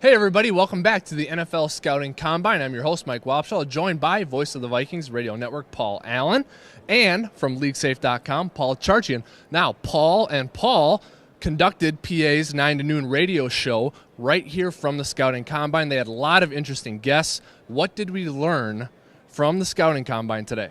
Hey everybody, welcome back to the NFL Scouting Combine. I'm your host, Mike Wobschall, joined by Voice of the Vikings Radio Network, Paul Allen, and from LeagueSafe.com, Paul Charchian. Now, Paul conducted PA's 9 to noon radio show right here from the Scouting Combine. They had a lot of interesting guests. What did we learn from the Scouting Combine today?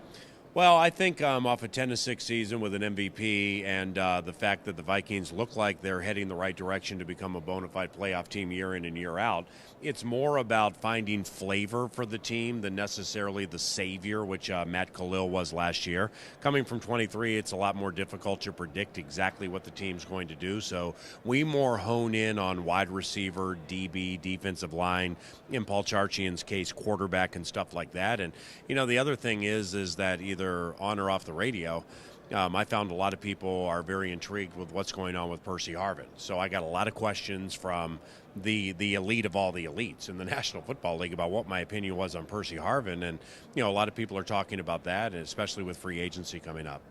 Well, I think off a 10-6 season with an MVP and the fact that the Vikings look like they're heading the right direction to become a bona fide playoff team year in and year out, it's more about finding flavor for the team than necessarily the savior, which Matt Khalil was last year. Coming from 23, it's a lot more difficult to predict exactly what the team's going to do, so we more hone in on wide receiver, DB, defensive line, in Paul Charchian's case, quarterback and stuff like that. And, you know, the other thing is that either on or off the radio, I found a lot of people are very intrigued with what's going on with Percy Harvin. So I got a lot of questions from the elite of all the elites in the National Football League about what my opinion was on Percy Harvin. And, you know, a lot of people are talking about that, and especially with free agency coming up.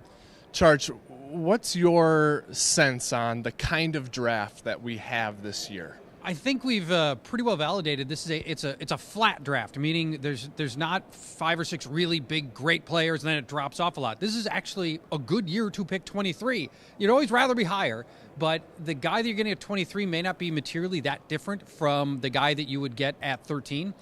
Charch, what's your sense on the kind of draft that we have this year? I think we've pretty well validated this is it's a flat draft, meaning there's not 5 or 6 really big great players and then it drops off a lot. This is actually a good year to pick 23. You'd always rather be higher, but the guy that you're getting at 23 may not be materially that different from the guy that you would get at 13.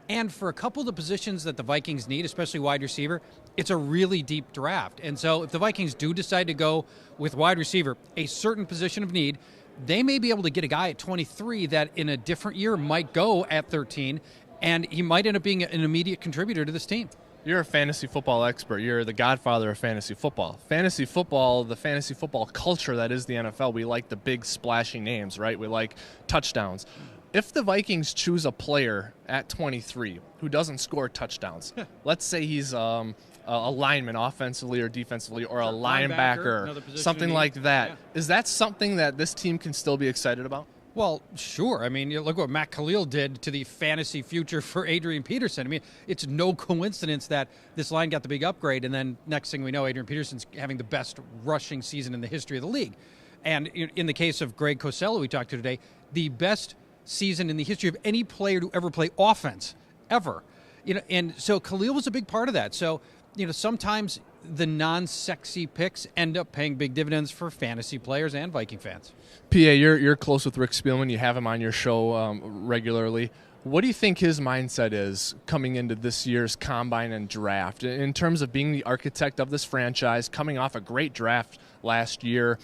And for a couple of the positions that the Vikings need, especially wide receiver, it's a really deep draft. And so if the Vikings do decide to go with wide receiver, a certain position of need, they may be able to get a guy at 23 that in a different year might go at 13, and he might end up being an immediate contributor to this team. You're a fantasy football expert. You're the godfather of fantasy football. Fantasy football, the fantasy football culture that is the NFL, we like the big splashy names, right? We like touchdowns. If the Vikings choose a player at 23 who doesn't score touchdowns, let's say he's a lineman offensively or defensively, or a linebacker, something like that. Yeah. Is that something that this team can still be excited about? Well, sure. I mean, look what Matt Khalil did to the fantasy future for Adrian Peterson. I mean, it's no coincidence that this line got the big upgrade, and then next thing we know, Adrian Peterson's having the best rushing season in the history of the league. And in the case of Greg Cosell, we talked to today, the best season in the history of any player to ever play offense, ever. You know, and so Khalil was a big part of that. So, you know, sometimes the non-sexy picks end up paying big dividends for fantasy players and Viking fans. PA, you're close with Rick Spielman. You have him on your show regularly. What do you think his mindset is coming into this year's combine and draft in terms of being the architect of this franchise, coming off a great draft last year,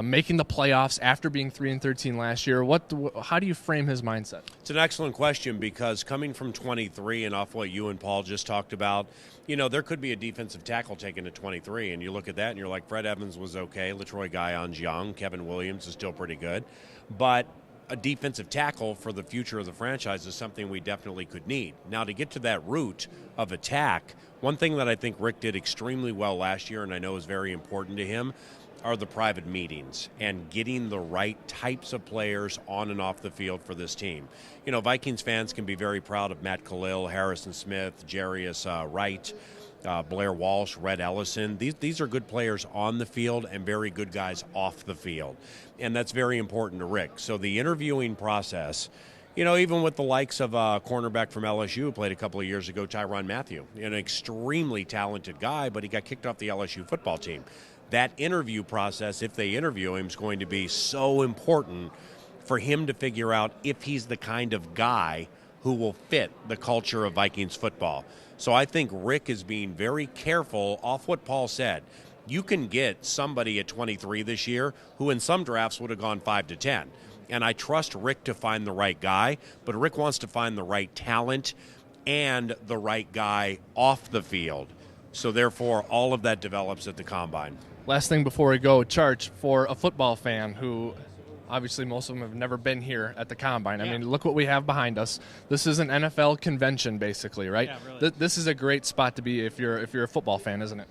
making the playoffs after being 3-13 last year? How do you frame his mindset? It's an excellent question, because coming from 23 and off what you and Paul just talked about, you know, there could be a defensive tackle taken at 23, and you look at that and you're like, Fred Evans was okay, Latroy Guyon's young, Kevin Williams is still pretty good, but a defensive tackle for the future of the franchise is something we definitely could need. Now, to get to that route of attack, one thing that I think Rick did extremely well last year, and I know is very important to him, are the private meetings and getting the right types of players on and off the field for this team. You know, Vikings fans can be very proud of Matt Khalil, Harrison Smith, Jarius Wright, Blair Walsh, Red Ellison. These are good players on the field and very good guys off the field. And that's very important to Rick. So the interviewing process, you know, even with the likes of a cornerback from LSU who played a couple of years ago, Tyrann Mathieu, an extremely talented guy, but he got kicked off the LSU football team. That interview process, if they interview him, is going to be so important for him to figure out if he's the kind of guy who will fit the culture of Vikings football. So I think Rick is being very careful off what Paul said. You can get somebody at 23 this year who in some drafts would have gone 5 to 10. And I trust Rick to find the right guy, but Rick wants to find the right talent and the right guy off the field. So therefore, all of that develops at the Combine. Last thing before we go, Charch, for a football fan who obviously most of them have never been here at the Combine. I mean, look what we have behind us. This is an NFL convention, basically, right? Yeah, really. This is a great spot to be if you're a football fan, isn't it?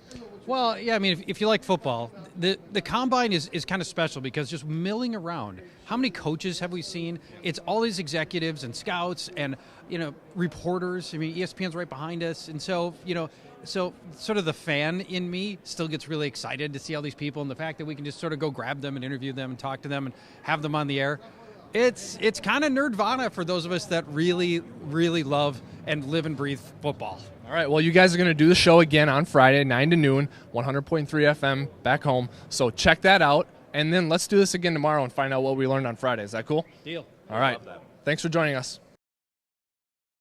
Well, yeah, I mean, if you like football, the Combine is kind of special because just milling around, how many coaches have we seen? It's all these executives and scouts and, you know, reporters. I mean, ESPN's right behind us. And so, you know, so sort of the fan in me still gets really excited to see all these people, and the fact that we can just sort of go grab them and interview them and talk to them and have them on the air. It's kind of nerdvana for those of us that really, really love and live and breathe football. All right, well, you guys are going to do the show again on Friday, 9 to noon, 100.3 FM back home. So check that out, and then let's do this again tomorrow and find out what we learned on Friday. Is that cool? Deal. All right. Thanks for joining us.